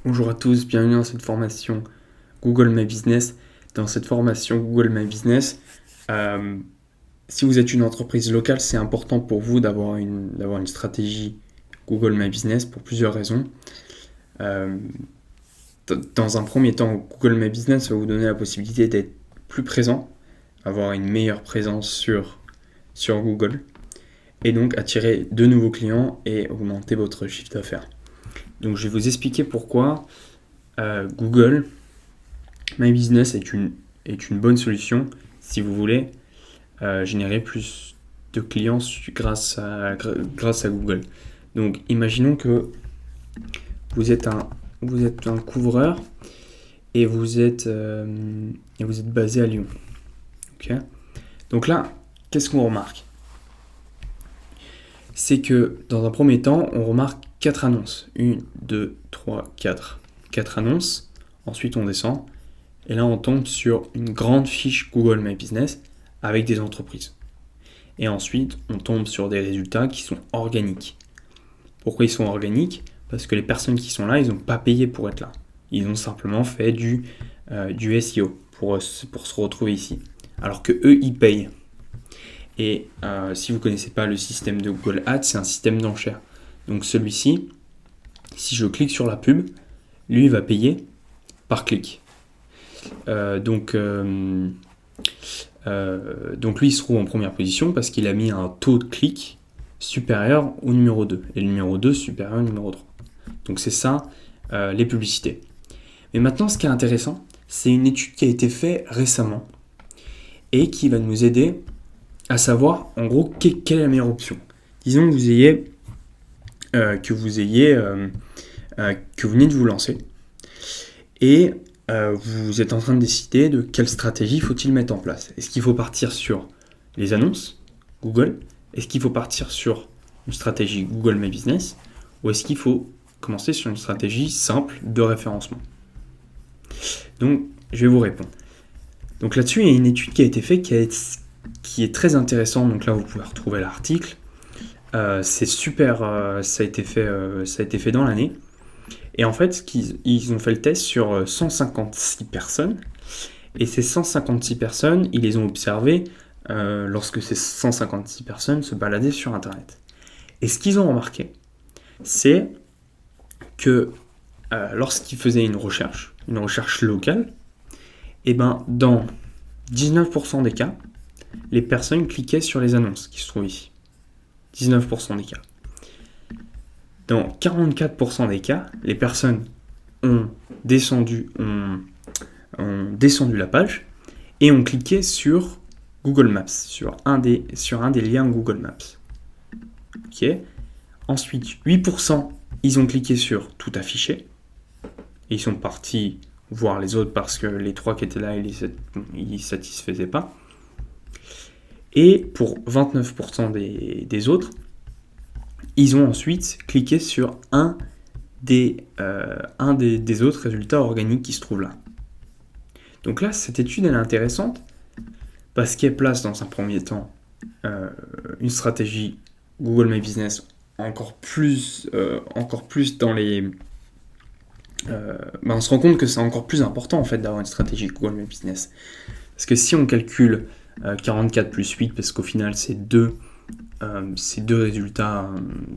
Bonjour à tous, bienvenue dans cette formation Google My Business. Dans cette formation Google My Business, si vous êtes une entreprise locale, c'est important pour vous d'avoir une stratégie Google My Business pour plusieurs raisons. Dans un premier temps, Google My Business va vous donner la possibilité d'être plus présent, avoir une meilleure présence sur Google et donc attirer de nouveaux clients et augmenter votre chiffre d'affaires. Donc je vais vous expliquer pourquoi Google My Business est une bonne solution si vous voulez générer plus de clients grâce à Google. Donc imaginons que vous êtes un couvreur et vous êtes basé à Lyon. Okay. Donc là, qu'est-ce qu'on remarque ? C'est que dans un premier temps, on remarque 4 annonces. 1, 2, 3, 4. 4 annonces. Ensuite, on descend. Et là, on tombe sur une grande fiche Google My Business avec des entreprises. Et ensuite, on tombe sur des résultats qui sont organiques. Pourquoi ils sont organiques ? Parce que les personnes qui sont là, ils n'ont pas payé pour être là. Ils ont simplement fait du SEO pour se retrouver ici. Alors que eux, ils payent. Et si vous ne connaissez pas le système de Google Ads, c'est un système d'enchères. Donc celui-ci, si je clique sur la pub, lui il va payer par clic. Donc lui il se trouve en première position parce qu'il a mis un taux de clic supérieur au numéro 2 et le numéro 2 supérieur au numéro 3. Donc c'est ça les publicités. Mais maintenant ce qui est intéressant, c'est une étude qui a été faite récemment et qui va nous aider à savoir en gros quelle est la meilleure option. Disons que vous venez de vous lancer et vous êtes en train de décider de quelle stratégie faut-il mettre en place. Est-ce qu'il faut partir sur les annonces Google ? Est-ce qu'il faut partir sur une stratégie Google My Business ? Ou est-ce qu'il faut commencer sur une stratégie simple de référencement ? Donc, je vais vous répondre. Donc là-dessus, il y a une étude qui a été faite qui est très intéressante. Donc là, vous pouvez retrouver l'article. C'est super, ça a été fait dans l'année. Et en fait, ils ont fait le test sur 156 personnes. Et ces 156 personnes, ils les ont observées lorsque ces 156 personnes se baladaient sur Internet. Et ce qu'ils ont remarqué, c'est que lorsqu'ils faisaient une recherche locale, et ben dans 19% des cas, les personnes cliquaient sur les annonces qui se trouvent ici. 19% des cas. Dans 44% des cas, les personnes ont descendu la page et ont cliqué sur Google Maps, sur un des liens Google Maps. Okay. Ensuite, 8%, ils ont cliqué sur tout afficher. Et ils sont partis voir les autres parce que les 3 qui étaient là, ils ne satisfaisaient pas. Et pour 29% des autres, ils ont ensuite cliqué sur un des autres résultats organiques qui se trouvent là. Donc là, cette étude elle est intéressante parce qu'elle place dans un premier temps une stratégie Google My Business encore plus dans les... on se rend compte que c'est encore plus important en fait d'avoir une stratégie Google My Business. Parce que si on calcule 44 plus 8, parce qu'au final ces deux résultats,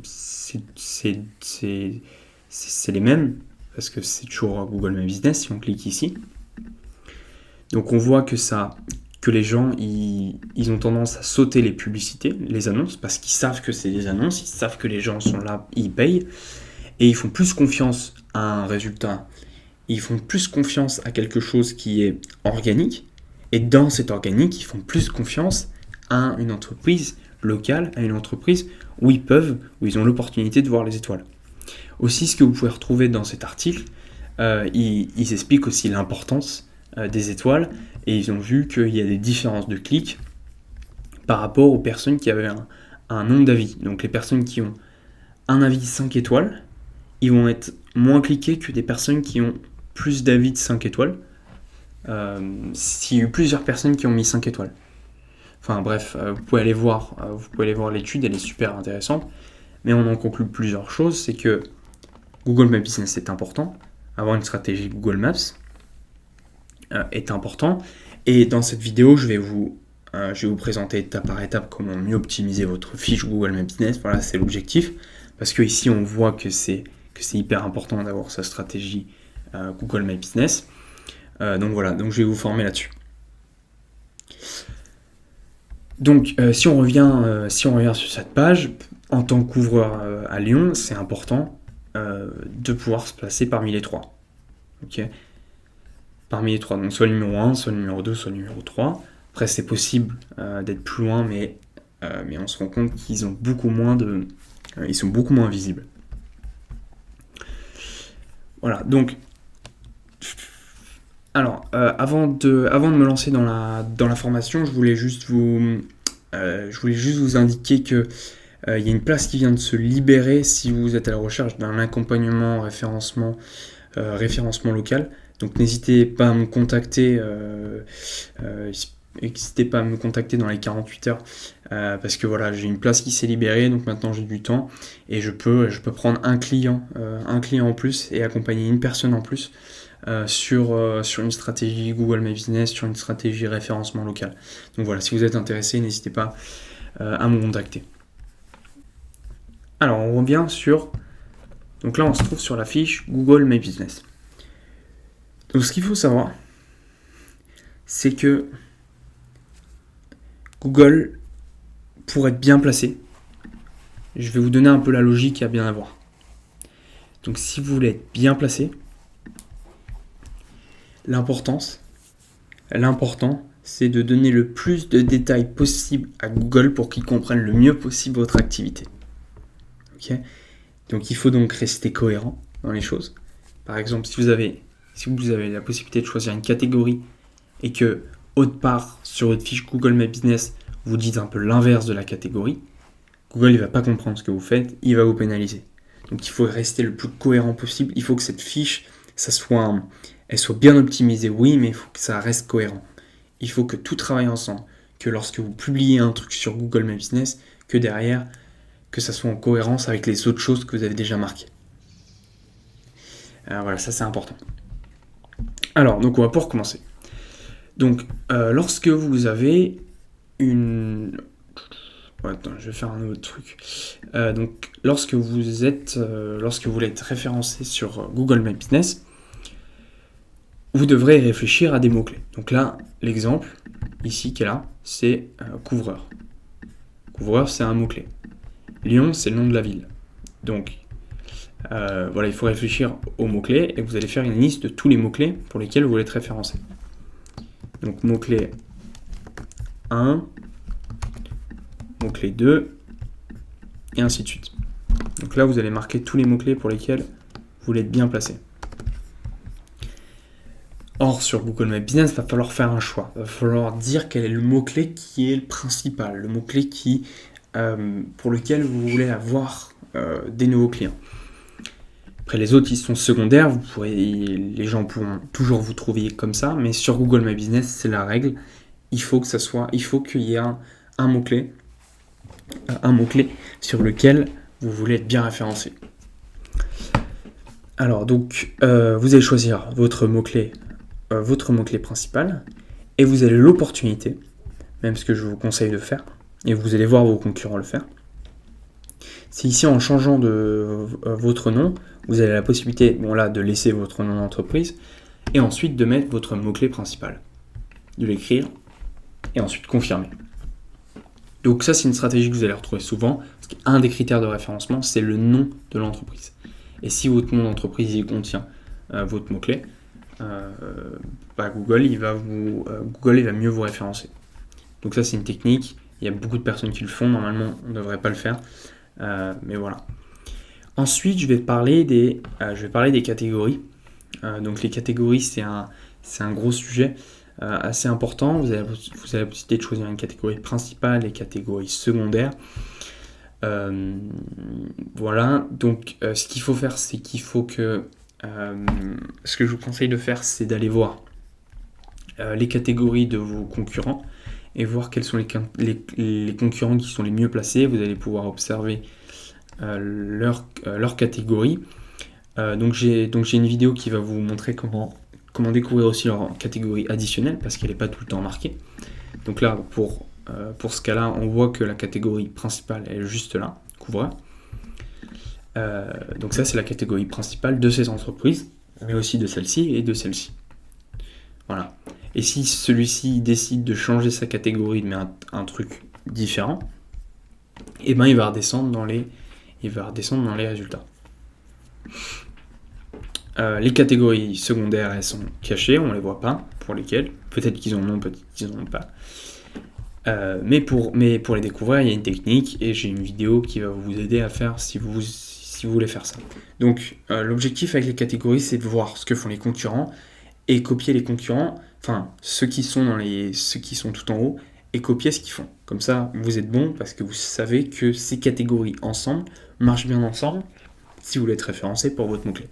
c'est les mêmes, parce que c'est toujours Google My Business si on clique ici. Donc on voit que les gens, ils ont tendance à sauter les publicités, les annonces, parce qu'ils savent que c'est des annonces, ils savent que les gens sont là, ils payent, et ils font plus confiance à un résultat, ils font plus confiance à quelque chose qui est organique, et dans cet organique, ils font plus confiance à une entreprise locale, à une entreprise où ils ont l'opportunité de voir les étoiles. Aussi, ce que vous pouvez retrouver dans cet article, ils expliquent aussi l'importance des étoiles, et ils ont vu qu'il y a des différences de clics par rapport aux personnes qui avaient un nombre d'avis. Donc les personnes qui ont un avis 5 étoiles, ils vont être moins cliqués que des personnes qui ont plus d'avis de 5 étoiles. S'il y a eu plusieurs personnes qui ont mis 5 étoiles. Enfin bref, vous pouvez aller voir l'étude, elle est super intéressante. Mais on en conclut plusieurs choses, c'est que Google My Business est important. avoir une stratégie Google Maps est important. Et dans cette vidéo, je vais vous présenter étape par étape comment mieux optimiser votre fiche Google My Business. Voilà, c'est l'objectif. Parce que ici, on voit que c'est hyper important d'avoir sa stratégie Google My Business. Donc voilà, donc je vais vous former là-dessus. Donc si on revient sur cette page, en tant qu'ouvreur à Lyon, c'est important de pouvoir se placer parmi les 3. Ok, parmi les 3, donc soit le numéro 1, soit le numéro 2, soit le numéro 3. Après, c'est possible d'être plus loin, mais on se rend compte qu'ils ont ils sont beaucoup moins visibles. Voilà, donc, alors, avant de me lancer dans la formation, je voulais juste vous indiquer que il y a une place qui vient de se libérer si vous êtes à la recherche d'un accompagnement référencement local. Donc n'hésitez pas à me contacter, dans les 48 heures parce que voilà, j'ai une place qui s'est libérée, donc maintenant j'ai du temps et je peux prendre un client en plus et accompagner une personne en plus sur une stratégie Google My Business, sur une stratégie référencement local. Donc voilà, si vous êtes intéressé, n'hésitez pas à me contacter. Alors on revient sur... Donc là on se trouve sur la fiche Google My Business. Donc ce qu'il faut savoir, c'est que Google, pour être bien placé, je vais vous donner un peu la logique à bien avoir. Donc si vous voulez être bien placé, l'important, c'est de donner le plus de détails possible à Google pour qu'il comprenne le mieux possible votre activité. Okay, donc il faut donc rester cohérent dans les choses. Par exemple, si vous avez la possibilité de choisir une catégorie et que, autre part, sur votre fiche Google My Business, vous dites un peu l'inverse de la catégorie, Google ne va pas comprendre ce que vous faites, il va vous pénaliser. Donc il faut rester le plus cohérent possible. Il faut que cette fiche, elle soit bien optimisée, oui, mais il faut que ça reste cohérent. Il faut que tout travaille ensemble. Que lorsque vous publiez un truc sur Google My Business, que derrière, que ça soit en cohérence avec les autres choses que vous avez déjà marquées. Voilà, ça c'est important. Alors, donc on va pouvoir commencer. Donc, lorsque vous avez une... Attends, je vais faire un autre truc. Donc, lorsque vous voulez être référencé sur Google My Business, vous devrez réfléchir à des mots-clés. Donc là, l'exemple, ici, qui est là, c'est couvreur. Couvreur, c'est un mot-clé. Lyon, c'est le nom de la ville. Donc, voilà, il faut réfléchir aux mots-clés et vous allez faire une liste de tous les mots-clés pour lesquels vous voulez être référencé. Donc, mot-clé 1, mot-clé 2, et ainsi de suite. Donc là, vous allez marquer tous les mots-clés pour lesquels vous voulez être bien placé. Or, sur Google My Business, il va falloir faire un choix. Il va falloir dire quel est le mot-clé qui est le principal, le mot-clé pour lequel vous voulez avoir des nouveaux clients. Après, les autres, ils sont secondaires. Les gens pourront toujours vous trouver comme ça, mais sur Google My Business, c'est la règle. Il faut qu'il y ait un mot-clé sur lequel vous voulez être bien référencé. Alors, donc, vous allez choisir votre mot-clé principal, et vous avez l'opportunité, même ce que je vous conseille de faire, et vous allez voir vos concurrents le faire. C'est ici, en changeant de votre nom, vous avez la possibilité, de laisser votre nom d'entreprise, et ensuite de mettre votre mot-clé principal, de l'écrire, et ensuite confirmer. Donc ça, c'est une stratégie que vous allez retrouver souvent, parce qu'un des critères de référencement, c'est le nom de l'entreprise. Et si votre nom d'entreprise y contient votre mot-clé, Google, il va mieux vous référencer. Donc ça, c'est une technique. Il y a beaucoup de personnes qui le font. Normalement, on ne devrait pas le faire. Mais voilà. Ensuite, je vais parler des catégories. Donc les catégories, c'est un gros sujet assez important. Vous avez la possibilité de choisir une catégorie principale et catégorie secondaire. Voilà. Donc ce qu'il faut faire, c'est qu'il faut que... ce que je vous conseille de faire, c'est d'aller voir les catégories de vos concurrents et voir quels sont les concurrents qui sont les mieux placés. Vous allez pouvoir observer leur catégorie. Donc j'ai une vidéo qui va vous montrer comment découvrir aussi leur catégorie additionnelle, parce qu'elle n'est pas tout le temps marquée. Donc là, pour ce cas-là, on voit que la catégorie principale est juste là, couvreur. Donc ça, c'est la catégorie principale de ces entreprises, mais aussi de celle-ci et de celle-ci. Voilà. Et si celui-ci décide de changer sa catégorie, de mettre un truc différent, et ben il va redescendre dans les résultats. Les catégories secondaires, elles sont cachées, on les voit pas, pour lesquelles. Peut-être qu'ils en ont, peut-être qu'ils en ont pas. Mais pour les découvrir, il y a une technique, et j'ai une vidéo qui va vous aider à faire si vous voulez faire ça. Donc l'objectif avec les catégories, c'est de voir ce que font les concurrents, et copier les concurrents, enfin ceux qui sont tout en haut, et copier ce qu'ils font. Comme ça, vous êtes bon, parce que vous savez que ces catégories ensemble marchent bien ensemble, si vous voulez être référencé pour votre mot-clé.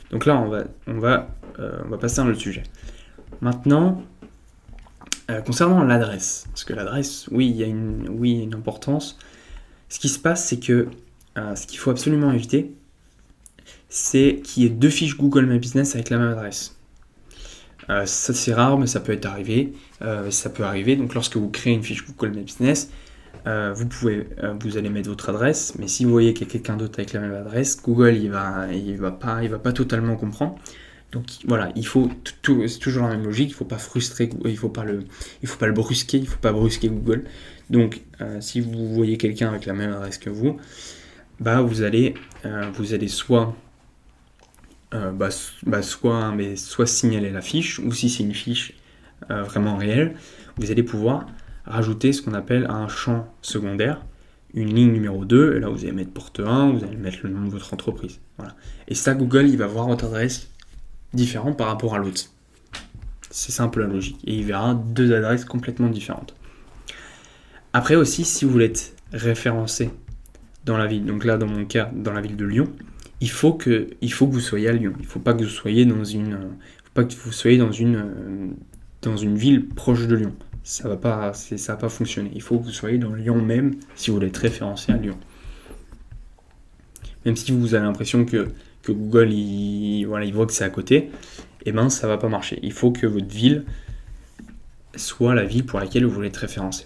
Donc là, on va passer dans le sujet. Maintenant, concernant l'adresse, parce que l'adresse, oui, il y a une importance. Ce qui se passe, c'est que ce qu'il faut absolument éviter, c'est qu'il y ait 2 fiches Google My Business avec la même adresse. Ça, c'est rare, mais ça peut arriver. Donc lorsque vous créez une fiche Google My Business, vous allez mettre votre adresse, mais si vous voyez qu'il y a quelqu'un d'autre avec la même adresse, Google il va pas totalement comprendre. Donc voilà, c'est toujours la même logique. Il faut pas frustrer, il faut pas le brusquer, il faut pas brusquer Google. Donc si vous voyez quelqu'un avec la même adresse que vous, vous allez soit signaler la fiche, ou si c'est une fiche vraiment réelle, vous allez pouvoir rajouter ce qu'on appelle un champ secondaire, une ligne numéro 2, et là vous allez mettre porte 1, vous allez mettre le nom de votre entreprise. Voilà. Et ça, Google, il va voir votre adresse différente par rapport à l'autre. C'est simple la logique. Et il verra 2 adresses complètement différentes. Après aussi, si vous voulez être référencé dans la ville, donc là dans mon cas, dans la ville de Lyon, il faut que vous soyez à Lyon. Il ne faut pas que vous soyez dans une ville proche de Lyon. Ça va pas fonctionner. Il faut que vous soyez dans Lyon même si vous voulez être référencé à Lyon. Même si vous avez l'impression que Google il voit que c'est à côté, ça va pas marcher. Il faut que votre ville soit la ville pour laquelle vous voulez être référencé.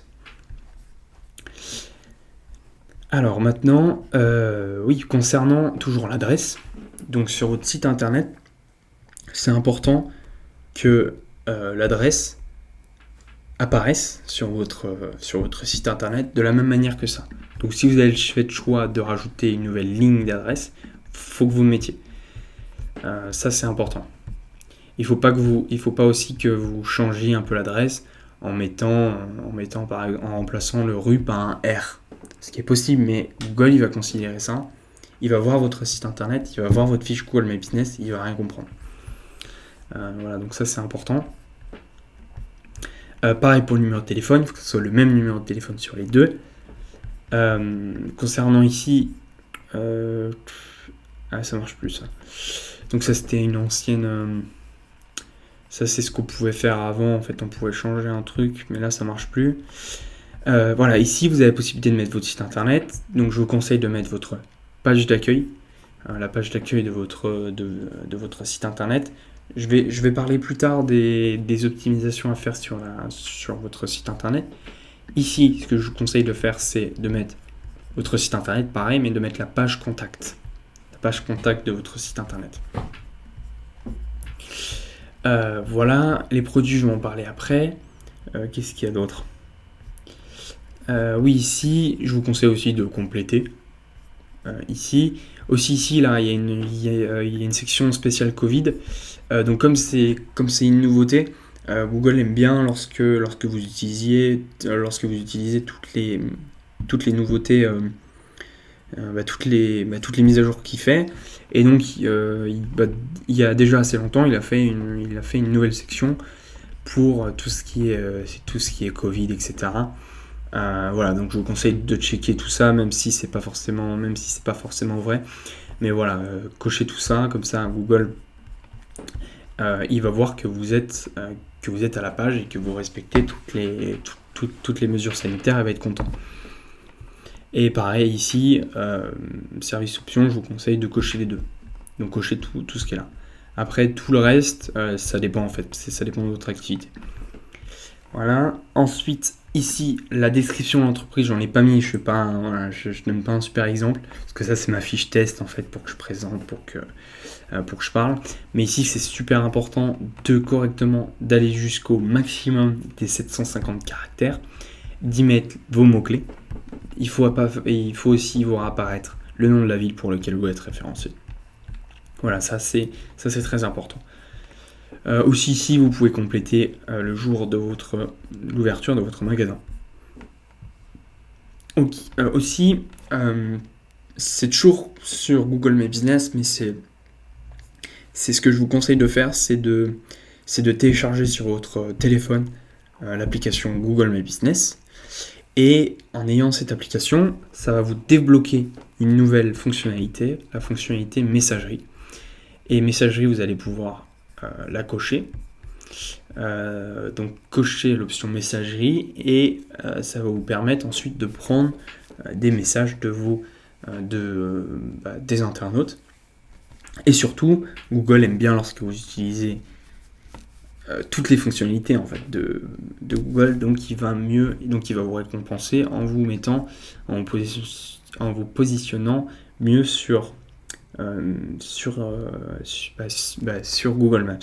Alors maintenant, concernant toujours l'adresse, donc sur votre site internet, c'est important que l'adresse apparaissent sur votre site internet de la même manière que ça. Donc si vous avez fait le choix de rajouter une nouvelle ligne d'adresse, faut que vous le mettiez. Ça c'est important. Il faut pas aussi que vous changiez un peu l'adresse en remplaçant le rue par un R. Ce qui est possible, mais Google il va considérer ça. Il va voir votre site internet, il va voir votre fiche Google My Business, il va rien comprendre. Voilà, donc ça c'est important. Pareil pour le numéro de téléphone, il faut que ce soit le même numéro de téléphone sur les deux. Concernant ici, ça marche plus ça. Donc ça c'était une ancienne. Ça c'est ce qu'on pouvait faire avant. En fait, on pouvait changer un truc, mais là ça marche plus. Voilà, ici vous avez la possibilité de mettre votre site internet. Donc je vous conseille de mettre votre page d'accueil, la page d'accueil de votre site internet. Je vais parler plus tard des optimisations à faire sur votre site internet. Ici, ce que je vous conseille de faire, c'est de mettre votre site internet, pareil, mais de mettre la page contact. La page contact de votre site internet. Voilà, les produits, je vais en parler après. Qu'est-ce qu'il y a d'autre ? Oui, ici, je vous conseille aussi de compléter. Ici, là, il y a une section spéciale Covid. Donc comme c'est une nouveauté, Google aime bien lorsque vous utilisez toutes les nouveautés, toutes les mises à jour qu'il fait. Et donc il y a déjà assez longtemps, il a fait une nouvelle section pour tout ce qui est Covid, etc. Voilà, donc je vous conseille de checker tout ça, même si c'est pas forcément vrai. Mais voilà, cochez tout ça, comme ça Google il va voir que vous êtes à la page et que vous respectez toutes les mesures sanitaires, il va être content. Et pareil ici, service options, je vous conseille de cocher les deux. Donc cochez tout ce qui est là. Après, tout le reste, ça dépend en fait, ça dépend de votre activité. Voilà. Ensuite, ici, la description de l'entreprise, j'en ai pas mis, je donne pas un super exemple, parce que ça c'est ma fiche test en fait pour que je présente, pour que je parle. Mais ici, c'est super important d'aller jusqu'au maximum des 750 caractères, d'y mettre vos mots-clés. Il faut aussi voir apparaître le nom de la ville pour laquelle vous êtes référencé. Voilà, ça c'est très important. Aussi ici, vous pouvez compléter le jour de l'ouverture de votre magasin. Aussi, c'est toujours sur Google My Business, mais c'est ce que je vous conseille de faire, c'est de télécharger sur votre téléphone l'application Google My Business. Et en ayant cette application, ça va vous débloquer une nouvelle fonctionnalité, la fonctionnalité messagerie. Et messagerie, vous allez pouvoir la cocher. Donc cocher l'option messagerie et ça va vous permettre ensuite de prendre des messages des internautes. Et surtout, Google aime bien lorsque vous utilisez toutes les fonctionnalités en fait de Google, donc il va vous récompenser en vous positionnant mieux sur Google Maps.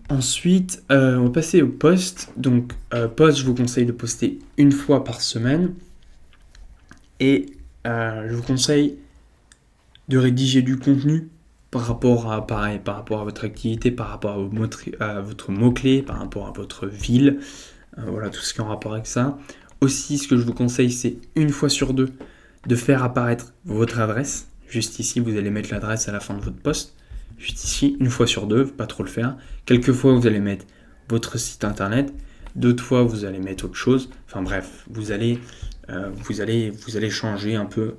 Ensuite, on va passer au post. Donc, post, je vous conseille de poster une fois par semaine. Et je vous conseille de rédiger du contenu par rapport à votre activité, par rapport à votre mot-clé, par rapport à votre ville. Voilà, tout ce qui est en rapport avec ça. Aussi, ce que je vous conseille, c'est une fois sur deux de faire apparaître votre adresse. Juste ici, vous allez mettre l'adresse à la fin de votre post. Juste ici, une fois sur deux, pas trop le faire. Quelques fois, vous allez mettre votre site internet. D'autres fois, vous allez mettre autre chose. Enfin bref, vous allez changer un peu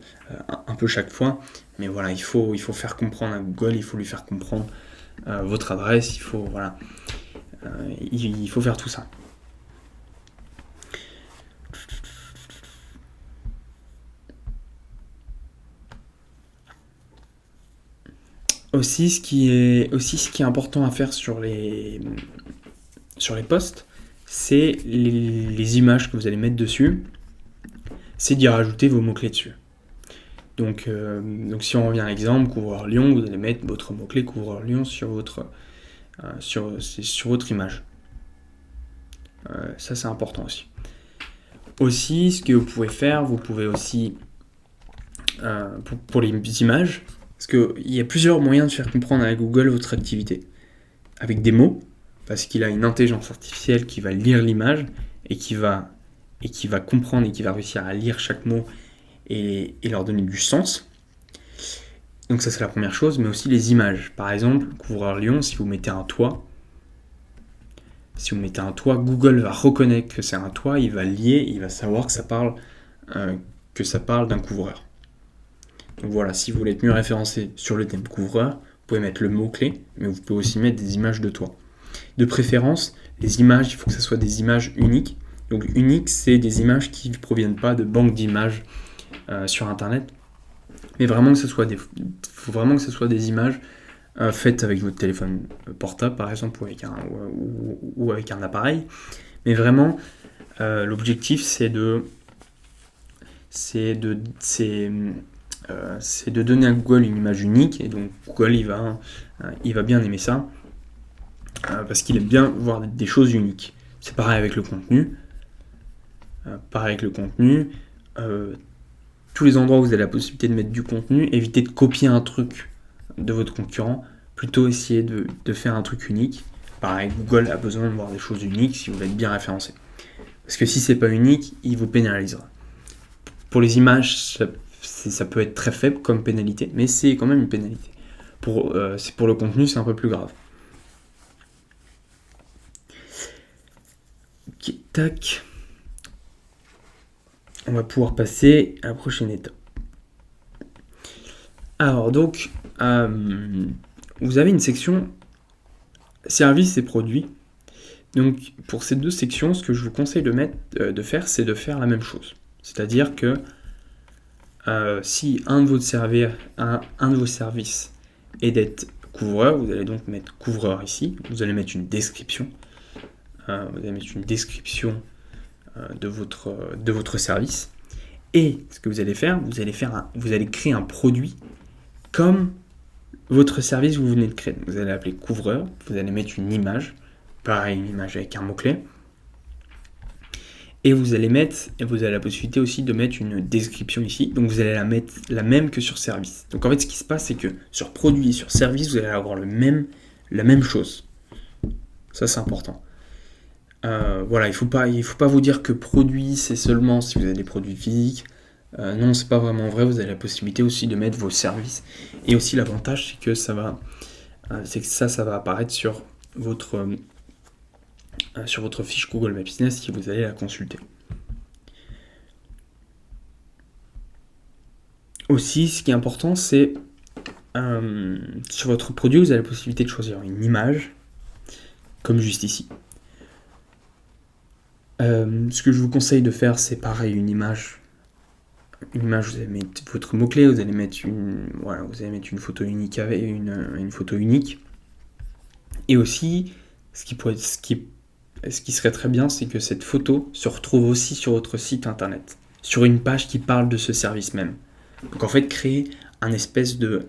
chaque fois. Mais voilà, il faut faire comprendre à Google, il faut lui faire comprendre votre adresse. Il faut faire tout ça. Aussi, ce qui est important à faire sur les posts, c'est les images que vous allez mettre dessus, c'est d'y rajouter vos mots-clés dessus. Donc si on revient à l'exemple, couvreur Lyon, vous allez mettre votre mot-clé couvreur Lyon sur votre image. Ça, c'est important aussi. Aussi, ce que vous pouvez faire, vous pouvez aussi, pour les images, parce qu'il y a plusieurs moyens de faire comprendre à Google votre activité. Avec des mots, parce qu'il a une intelligence artificielle qui va lire l'image et qui va comprendre et qui va réussir à lire chaque mot et leur donner du sens. Donc ça, c'est la première chose, mais aussi les images. Par exemple, couvreur Lyon, si vous mettez un toit, Google va reconnaître que c'est un toit, il va lier, il va savoir que ça parle d'un couvreur. Donc voilà, si vous voulez être mieux référencé sur le thème couvreur, vous pouvez mettre le mot-clé, mais vous pouvez aussi mettre des images de toit. De préférence, les images, il faut que ce soit des images uniques. Donc uniques, c'est des images qui ne proviennent pas de banques d'images sur Internet, mais vraiment que ce soit des images faites avec votre téléphone portable, par exemple, ou avec un appareil. Mais vraiment, l'objectif, c'est de donner à Google une image unique, et donc Google il va bien aimer ça parce qu'il aime bien voir des choses uniques. C'est pareil avec le contenu. Tous les endroits où vous avez la possibilité de mettre du contenu, évitez de copier un truc de votre concurrent, plutôt essayer de faire un truc unique. Pareil, Google a besoin de voir des choses uniques si vous voulez être bien référencé. Parce que si c'est pas unique, il vous pénalisera. Pour les images, ça peut être très faible comme pénalité, mais c'est quand même une pénalité. Pour le contenu, c'est un peu plus grave. Ok, tac. On va pouvoir passer à la prochaine étape. Alors donc, vous avez une section services et produits. Donc pour ces deux sections, ce que je vous conseille de faire, c'est de faire la même chose. C'est-à-dire que si un de vos services est d'être couvreur, vous allez donc mettre couvreur ici. Vous allez mettre une description. De votre service. Et ce que vous allez faire, vous allez créer un produit comme votre service que vous venez de créer. Vous allez l'appeler couvreur, vous allez mettre une image, pareil, une image avec un mot-clé. Et vous avez la possibilité aussi de mettre une description ici. Donc vous allez la mettre la même que sur service. Donc en fait, ce qui se passe, c'est que sur produit et sur service, vous allez avoir la même chose. Ça, c'est important. Voilà, il faut pas vous dire que produit, c'est seulement si vous avez des produits physiques. Non, c'est pas vraiment vrai. Vous avez la possibilité aussi de mettre vos services. Et aussi, l'avantage, c'est que ça va apparaître sur votre fiche Google My Business si vous allez la consulter. Aussi, ce qui est important, c'est sur votre produit, vous avez la possibilité de choisir une image, comme juste ici. Ce que je vous conseille de faire, c'est pareil, une image. Vous allez mettre votre mot-clé, vous allez mettre une photo unique avec une photo unique. Et aussi, ce qui serait très bien, c'est que cette photo se retrouve aussi sur votre site internet, sur une page qui parle de ce service même. Donc en fait, créer un espèce de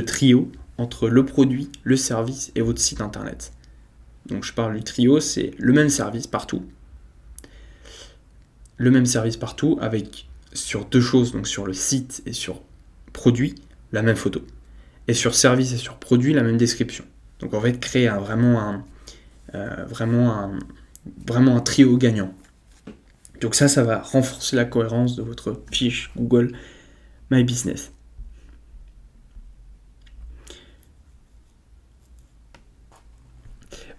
trio entre le produit, le service et votre site internet. Donc je parle du trio, c'est le même service partout. Avec sur deux choses, donc sur le site et sur produit, la même photo. Et sur service et sur produit, la même description. Donc en fait, créer vraiment un trio gagnant. Donc ça va renforcer la cohérence de votre fiche Google My Business.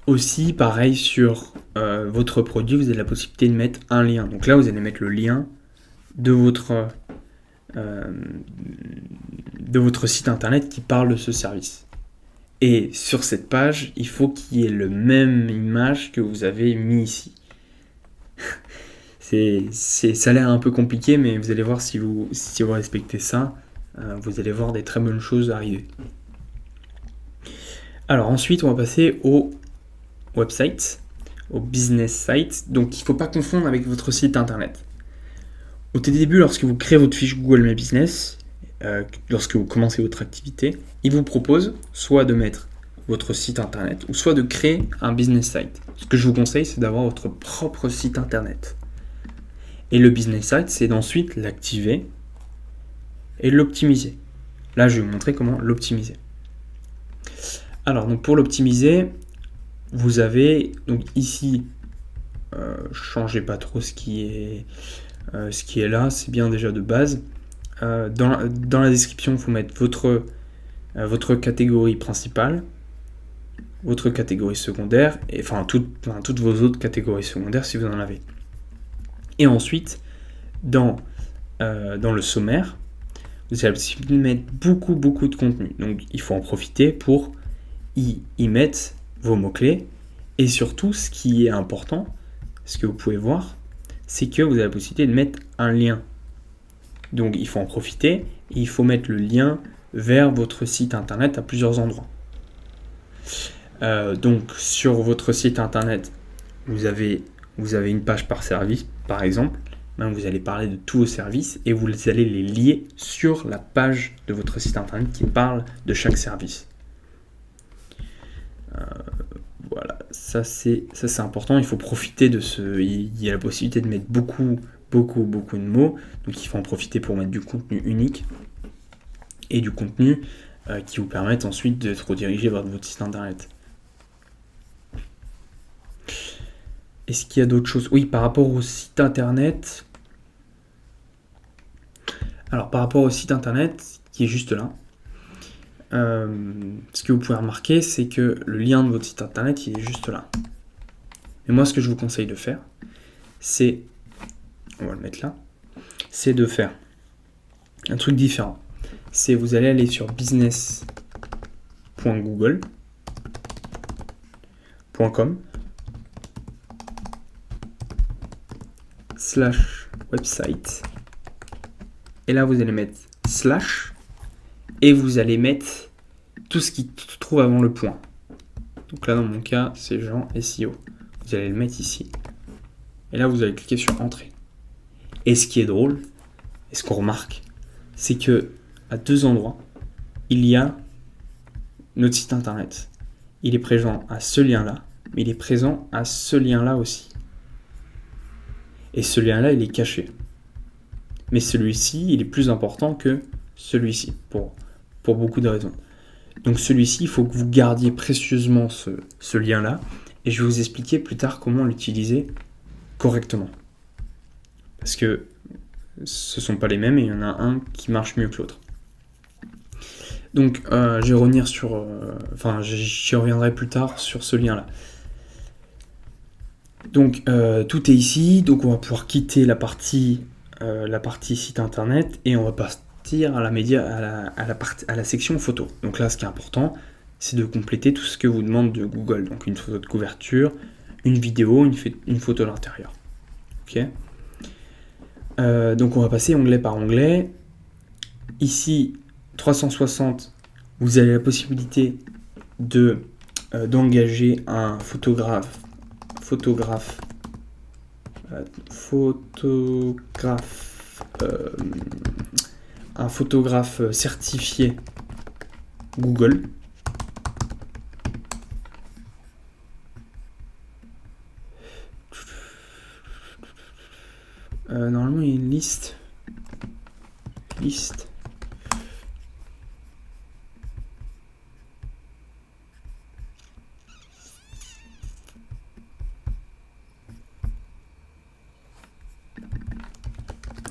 Aussi, pareil, sur votre produit, vous avez la possibilité de mettre un lien. Donc là, vous allez mettre le lien de votre site internet qui parle de ce service. Et sur cette page, il faut qu'il y ait le même image que vous avez mis ici. Ça a l'air un peu compliqué, mais vous allez voir si vous respectez ça, vous allez voir des très bonnes choses arriver. Alors ensuite, on va passer au website, au business site. Donc il ne faut pas confondre avec votre site internet. Au début, lorsque vous créez votre fiche Google My Business, lorsque vous commencez votre activité, il vous propose soit de mettre votre site internet ou soit de créer un business site. Ce que je vous conseille, c'est d'avoir votre propre site internet. Et le business site, c'est d'ensuite l'activer et l'optimiser. Là, je vais vous montrer comment l'optimiser. Alors, donc pour l'optimiser, vous avez donc ici, changez pas trop ce qui est là, c'est bien déjà de base. Dans la description, il faut mettre votre catégorie principale, votre catégorie secondaire, et toutes vos autres catégories secondaires si vous en avez. Et ensuite, dans le sommaire, vous avez la possibilité de mettre beaucoup de contenu. Donc il faut en profiter pour y mettre vos mots-clés. Et surtout, ce qui est important, ce que vous pouvez voir, c'est que vous avez la possibilité de mettre un lien. Donc il faut en profiter et il faut mettre le lien vers votre site internet à plusieurs endroits. Donc sur votre site internet, vous avez une page par service, par exemple. Vous allez parler de tous vos services et vous allez les lier sur la page de votre site internet qui parle de chaque service. Voilà, ça c'est important. Il faut profiter de il y a la possibilité de mettre beaucoup de mots. Donc il faut en profiter pour mettre du contenu unique et du contenu qui vous permettent ensuite d'être redirigé vers votre site internet. Est-ce qu'il y a d'autres choses ? Oui, par rapport au site internet. Alors, par rapport au site internet, qui est juste là, ce que vous pouvez remarquer, c'est que le lien de votre site internet, il est juste là. Mais moi, ce que je vous conseille de faire, c'est, on va le mettre là, c'est de faire un truc différent. C'est vous allez aller sur business.google.com /website et là vous allez mettre slash, et vous allez mettre tout ce qui se trouve avant le point. Donc là, dans mon cas, c'est Jean SEO. Vous allez le mettre ici. Et là, vous allez cliquer sur Entrée. Et ce qui est drôle, et ce qu'on remarque, c'est que à 2 endroits, il y a notre site internet. Il est présent à ce lien-là, mais il est présent à ce lien-là aussi. Et ce lien-là, il est caché. Mais celui-ci, il est plus important que celui-ci, pour beaucoup de raisons. Donc celui-ci, il faut que vous gardiez précieusement ce lien-là, et je vais vous expliquer plus tard comment l'utiliser correctement. Parce que ce ne sont pas les mêmes, et il y en a un qui marche mieux que l'autre. Donc je vais revenir sur... j'y reviendrai plus tard sur ce lien-là. Donc tout est ici, donc on va pouvoir quitter la partie site internet, et on va partir à la section photo. Donc là, ce qui est important, c'est de compléter tout ce que vous demande de Google. Donc une photo de couverture, une vidéo, une photo de l'intérieur. Ok. Donc on va passer onglet par onglet. Ici, 360, vous avez la possibilité d'engager un photographe un photographe certifié Google. Normalement, il y a une liste.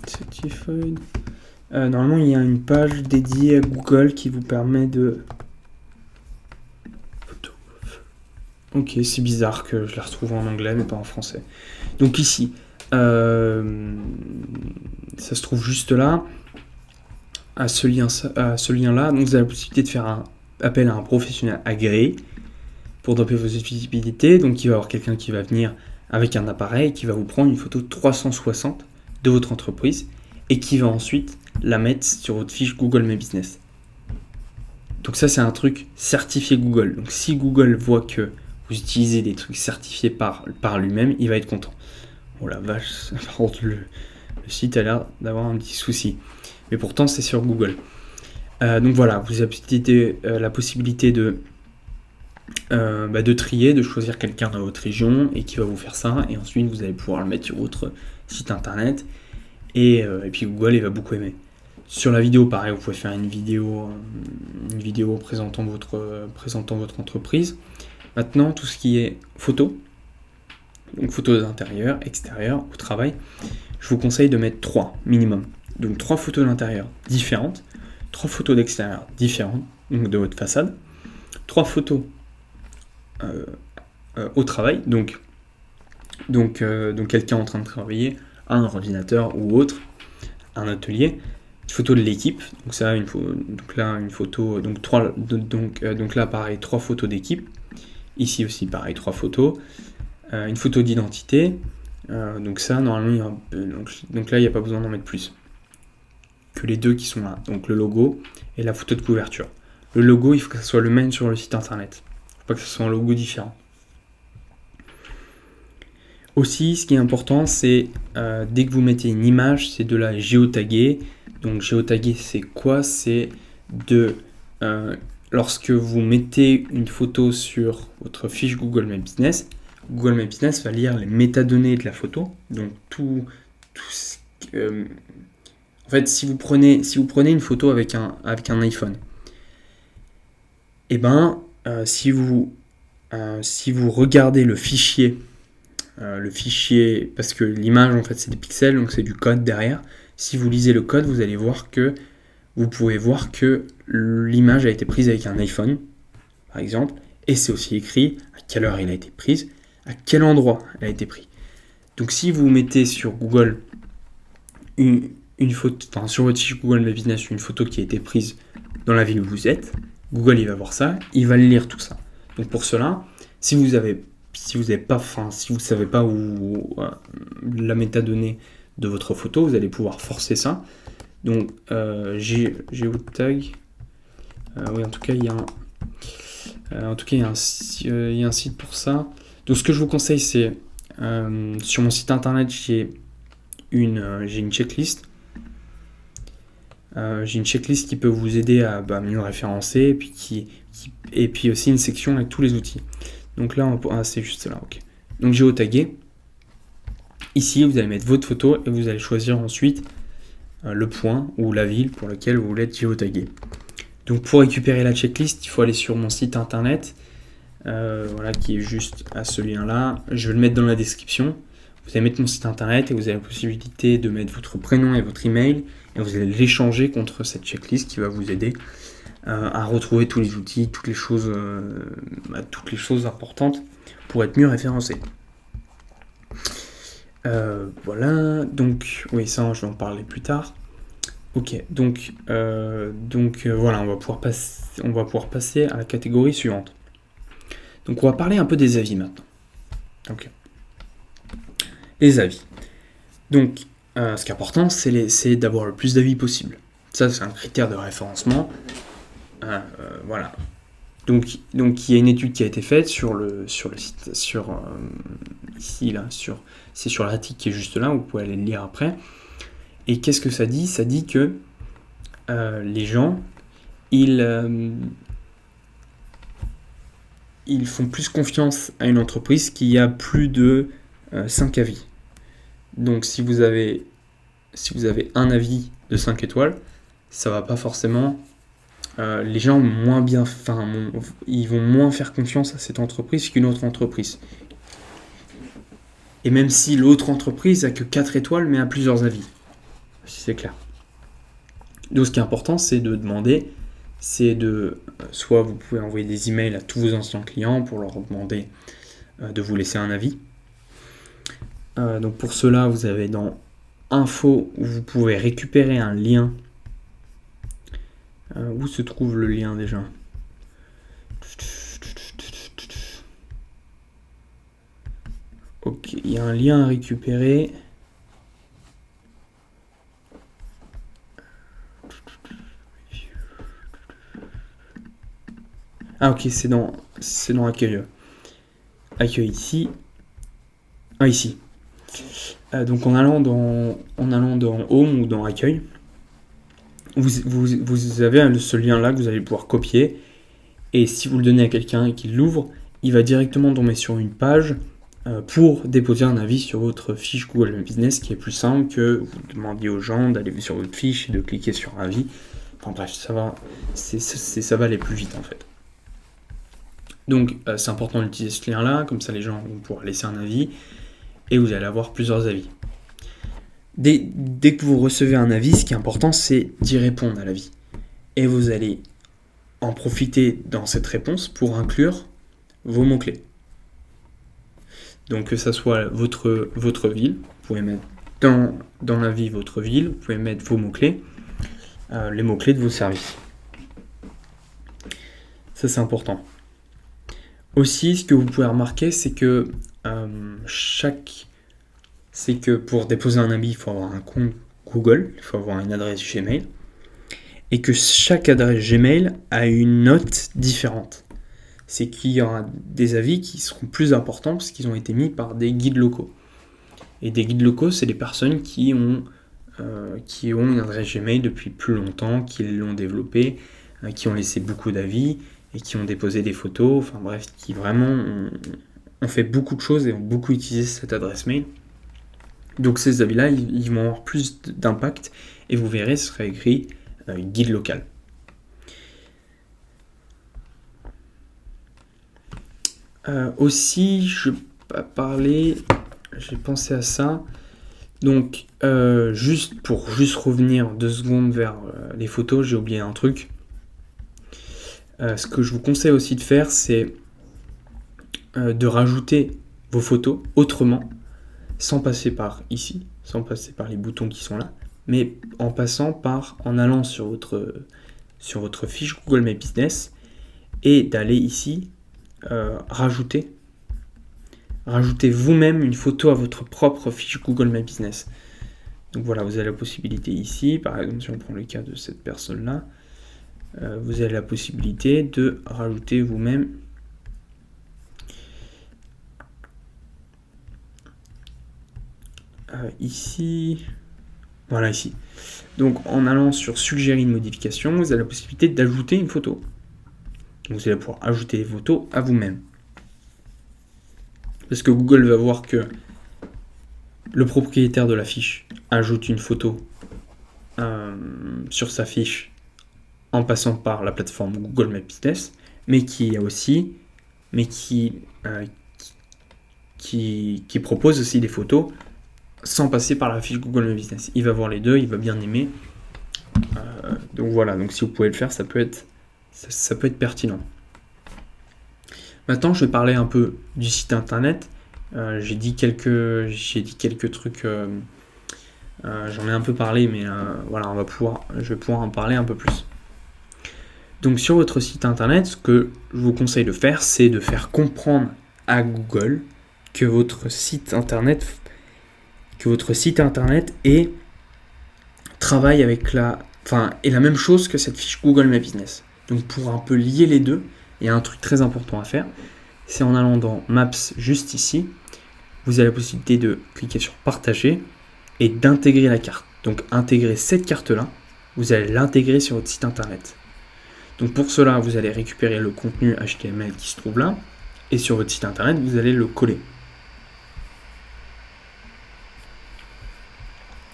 Certified. Normalement, il y a une page dédiée à Google qui vous permet de... Ok, c'est bizarre que je la retrouve en anglais mais pas en français. Donc ici, ça se trouve juste là, à ce lien-là. Donc vous avez la possibilité de faire appel à un professionnel agréé pour dropper vos visibilités. Donc il va y avoir quelqu'un qui va venir avec un appareil qui va vous prendre une photo 360 de votre entreprise et qui va ensuite la mettre sur votre fiche Google My Business. Donc ça, c'est un truc certifié Google. Donc si Google voit que vous utilisez des trucs certifiés par lui-même, il va être content. Oh la vache, par contre, le site a l'air d'avoir un petit souci. Mais pourtant, c'est sur Google. Donc voilà, vous avez la possibilité de trier, de choisir quelqu'un dans votre région et qui va vous faire ça. Et ensuite, vous allez pouvoir le mettre sur votre site internet. Et puis Google, il va beaucoup aimer. Sur la vidéo, pareil, vous pouvez faire une vidéo présentant votre entreprise. Maintenant, tout ce qui est photo, donc photos d'intérieur, extérieur, au travail, je vous conseille de mettre 3 minimum. Donc 3 photos d'intérieur différentes, 3 photos d'extérieur différentes, donc de votre façade, 3 photos au travail, donc quelqu'un en train de travailler, un ordinateur ou autre, un atelier, une photo de l'équipe, donc ça, donc là pareil, 3 photos d'équipe, ici aussi pareil, 3 photos, une photo d'identité, donc ça normalement, donc là il n'y a pas besoin d'en mettre plus que les deux qui sont là, donc le logo et la photo de couverture. Le logo, il faut que ce soit le même sur le site internet, il ne faut pas que ce soit un logo différent. Aussi, ce qui est important, c'est dès que vous mettez une image, c'est de la géotaguer. Donc géotaguer, c'est quoi? C'est lorsque vous mettez une photo sur votre fiche Google My Business, Google My Business va lire les métadonnées de la photo. Donc tout ce en fait, si vous prenez une photo avec un iPhone, et si vous regardez le fichier, parce que l'image en fait c'est des pixels, donc c'est du code derrière. Si vous lisez le code, vous allez voir que vous pouvez voir que l'image a été prise avec un iPhone, par exemple, et c'est aussi écrit à quelle heure elle a été prise, à quel endroit elle a été prise. Donc si vous mettez sur Google une photo, sur votre fiche Google My Business, une photo qui a été prise dans la ville où vous êtes, Google il va voir ça, il va lire tout ça. Donc pour cela, si vous savez pas où la métadonnée de votre photo, vous allez pouvoir forcer ça. Donc géotag, oui, en tout cas il y a un site pour ça. Donc ce que je vous conseille, c'est sur mon site internet, j'ai une checklist. J'ai une checklist qui peut vous aider à mieux référencer, et puis aussi une section avec tous les outils. Donc là, c'est juste là, ok. Donc géotaguer. Ici, vous allez mettre votre photo et vous allez choisir ensuite le point ou la ville pour laquelle vous voulez être géotagué. Donc pour récupérer la checklist, il faut aller sur mon site internet, voilà, qui est juste à ce lien-là. Je vais le mettre dans la description. Vous allez mettre mon site internet et vous avez la possibilité de mettre votre prénom et votre email et vous allez l'échanger contre cette checklist qui va vous aider à retrouver tous les outils, toutes les choses importantes pour être mieux référencé. Voilà, donc oui, ça je vais en parler plus tard. Ok, donc voilà, on va pouvoir passer à la catégorie suivante. Donc on va parler un peu des avis maintenant. Ok. Les avis. Donc ce qui est important, c'est d'avoir le plus d'avis possible. Ça, c'est un critère de référencement. Voilà. Donc il y a une étude qui a été faite sur le site, ici là, c'est sur l'article qui est juste là, vous pouvez aller le lire après. Et qu'est-ce que ça dit ? Ça dit que les gens, ils font plus confiance à une entreprise qui a plus de 5 avis. Donc si vous avez un avis de 5 étoiles, ça va pas forcément... les gens ils vont moins faire confiance à cette entreprise qu'une autre entreprise. Et même si l'autre entreprise a que 4 étoiles mais a plusieurs avis. Si c'est clair. Donc ce qui est important, c'est de demander, soit vous pouvez envoyer des emails à tous vos anciens clients pour leur demander de vous laisser un avis. Donc pour cela, vous avez dans Info, où vous pouvez récupérer un lien. Où se trouve le lien déjà ? Ok, il y a un lien à récupérer. Ah ok, c'est dans Accueil. Accueil ici. Ah ici. Donc en allant dans Home ou dans Accueil, vous avez ce lien-là que vous allez pouvoir copier. Et si vous le donnez à quelqu'un et qu'il l'ouvre, il va directement tomber sur une page pour déposer un avis sur votre fiche Google My Business, qui est plus simple que vous demandiez aux gens d'aller sur votre fiche et de cliquer sur avis. Enfin bref, ça va aller plus vite en fait. Donc c'est important d'utiliser ce lien-là, comme ça les gens vont pouvoir laisser un avis et vous allez avoir plusieurs avis. Dès que vous recevez un avis, ce qui est important, c'est d'y répondre à l'avis. Et vous allez en profiter dans cette réponse pour inclure vos mots-clés. Donc que ça soit votre ville, vous pouvez mettre dans l'avis votre ville, vous pouvez mettre vos mots-clés, les mots-clés de vos services. Ça c'est important. Aussi, ce que vous pouvez remarquer, c'est que pour déposer un avis, il faut avoir un compte Google, il faut avoir une adresse Gmail, et que chaque adresse Gmail a une note différente. C'est qu'il y aura des avis qui seront plus importants parce qu'ils ont été mis par des guides locaux. Et des guides locaux, c'est des personnes qui ont une adresse Gmail depuis plus longtemps, qui l'ont développée, qui ont laissé beaucoup d'avis et qui ont déposé des photos, enfin bref, qui vraiment ont fait beaucoup de choses et ont beaucoup utilisé cette adresse mail. Donc ces avis-là, ils vont avoir plus d'impact et vous verrez, ce sera écrit guide local. Aussi, j'ai pensé à ça. Donc, juste revenir 2 secondes vers les photos, j'ai oublié un truc. Ce que je vous conseille aussi de faire, c'est de rajouter vos photos autrement, sans passer par ici, sans passer par les boutons qui sont là, mais en allant sur votre fiche Google My Business et d'aller ici, rajouter vous-même une photo à votre propre fiche Google My Business. Donc voilà, vous avez la possibilité ici, par exemple si on prend le cas de cette personne-là, vous avez la possibilité de rajouter vous-même ici, voilà ici. Donc en allant sur suggérer une modification, vous avez la possibilité d'ajouter une photo. Donc vous allez pouvoir ajouter les photos à vous-même. Parce que Google va voir que le propriétaire de la fiche ajoute une photo sur sa fiche en passant par la plateforme Google My Business, mais qui propose aussi des photos sans passer par la fiche Google My Business. Il va voir les deux, il va bien aimer. Donc voilà, donc si vous pouvez le faire, ça peut être pertinent. Maintenant, je vais parler un peu du site internet. J'ai dit quelques trucs. J'en ai un peu parlé, mais voilà, je vais pouvoir en parler un peu plus. Donc sur votre site internet, ce que je vous conseille de faire, c'est de faire comprendre à Google que votre site internet travaille avec est la même chose que cette fiche Google My Business. Donc pour un peu lier les deux, il y a un truc très important à faire. C'est en allant dans Maps juste ici, vous avez la possibilité de cliquer sur partager et d'intégrer la carte. Donc intégrer cette carte-là, vous allez l'intégrer sur votre site internet. Donc pour cela, vous allez récupérer le contenu HTML qui se trouve là, et sur votre site internet, vous allez le coller.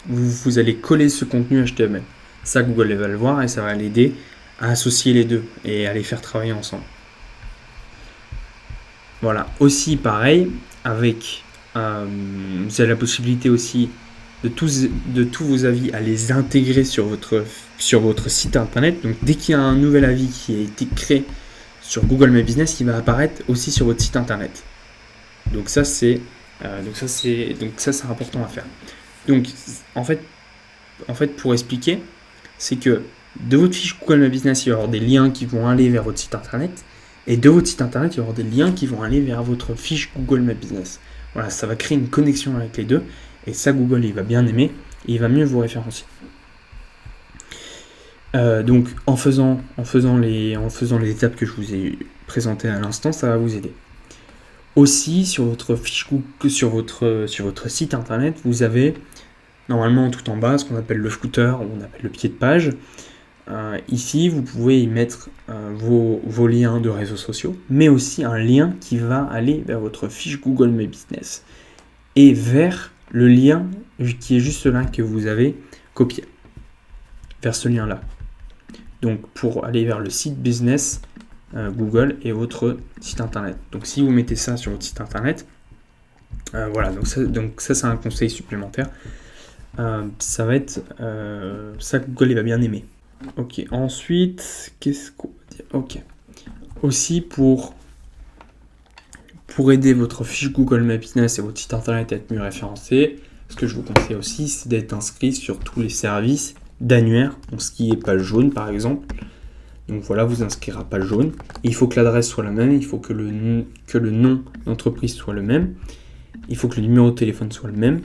Vous allez coller ce contenu HTML. Ça, Google va le voir et ça va l'aider à associer les deux et à les faire travailler ensemble. Voilà, aussi pareil, avec vous avez la possibilité aussi de tous vos avis à les intégrer sur votre site internet. Donc dès qu'il y a un nouvel avis qui a été créé sur Google My Business, il va apparaître aussi sur votre site internet. Donc ça c'est important à faire. Donc en fait pour expliquer, c'est que de votre fiche Google My Business, il va y avoir des liens qui vont aller vers votre site internet. Et de votre site internet, il va y avoir des liens qui vont aller vers votre fiche Google My Business. Voilà, ça va créer une connexion avec les deux. Et ça, Google, il va bien aimer. Et il va mieux vous référencer. Donc, en faisant les étapes que je vous ai présentées à l'instant, ça va vous aider. Aussi, sur votre fiche Google, sur votre site internet, vous avez normalement tout en bas ce qu'on appelle le footer, ou on appelle le pied de page. Ici, vous pouvez y mettre vos liens de réseaux sociaux, mais aussi un lien qui va aller vers votre fiche Google My Business et vers le lien qui est juste là que vous avez copié, vers ce lien-là. Donc, pour aller vers le site business Google et votre site internet. Donc, si vous mettez ça sur votre site internet, voilà, donc ça c'est un conseil supplémentaire. Ça va être ça, Google il va bien aimer. Ok, ensuite, qu'est-ce qu'on va dire? Ok. Aussi, pour aider votre fiche Google My Business et votre site internet à être mieux référencé, ce que je vous conseille aussi, c'est d'être inscrit sur tous les services d'annuaire, donc ce qui est page jaune par exemple. Donc voilà, vous inscrire à page jaune. Il faut que l'adresse soit la même, il faut que le nom d'entreprise soit le même, il faut que le numéro de téléphone soit le même.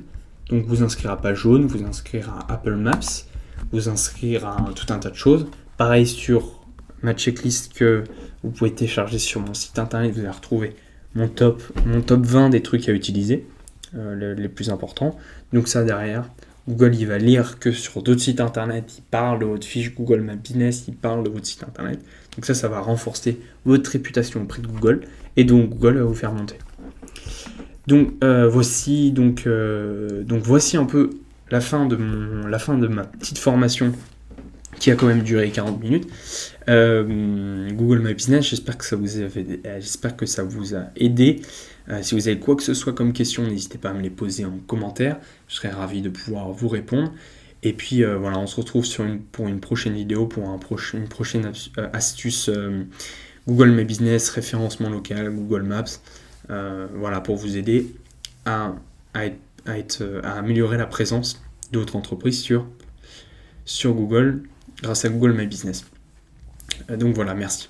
Donc vous inscrire à page jaune, vous inscrire à Apple Maps, vous inscrire à tout un tas de choses. Pareil sur ma checklist que vous pouvez télécharger sur mon site internet, vous allez retrouver mon top 20 des trucs à utiliser, les plus importants. Donc ça derrière, Google il va lire que sur d'autres sites internet, il parle de votre fiche Google My Business, il parle de votre site internet. Donc ça va renforcer votre réputation auprès de Google et donc Google va vous faire monter. Donc voici un peu la fin de ma petite formation qui a quand même duré 40 minutes. Google My Business, j'espère que ça vous a aidé. Si vous avez quoi que ce soit comme question, n'hésitez pas à me les poser en commentaire. Je serai ravi de pouvoir vous répondre. Et puis voilà, on se retrouve pour une prochaine vidéo, pour une prochaine astuce Google My Business, référencement local, Google Maps. Voilà, pour vous aider à améliorer la présence de votre entreprise sur Google grâce à Google My Business. Donc voilà, merci.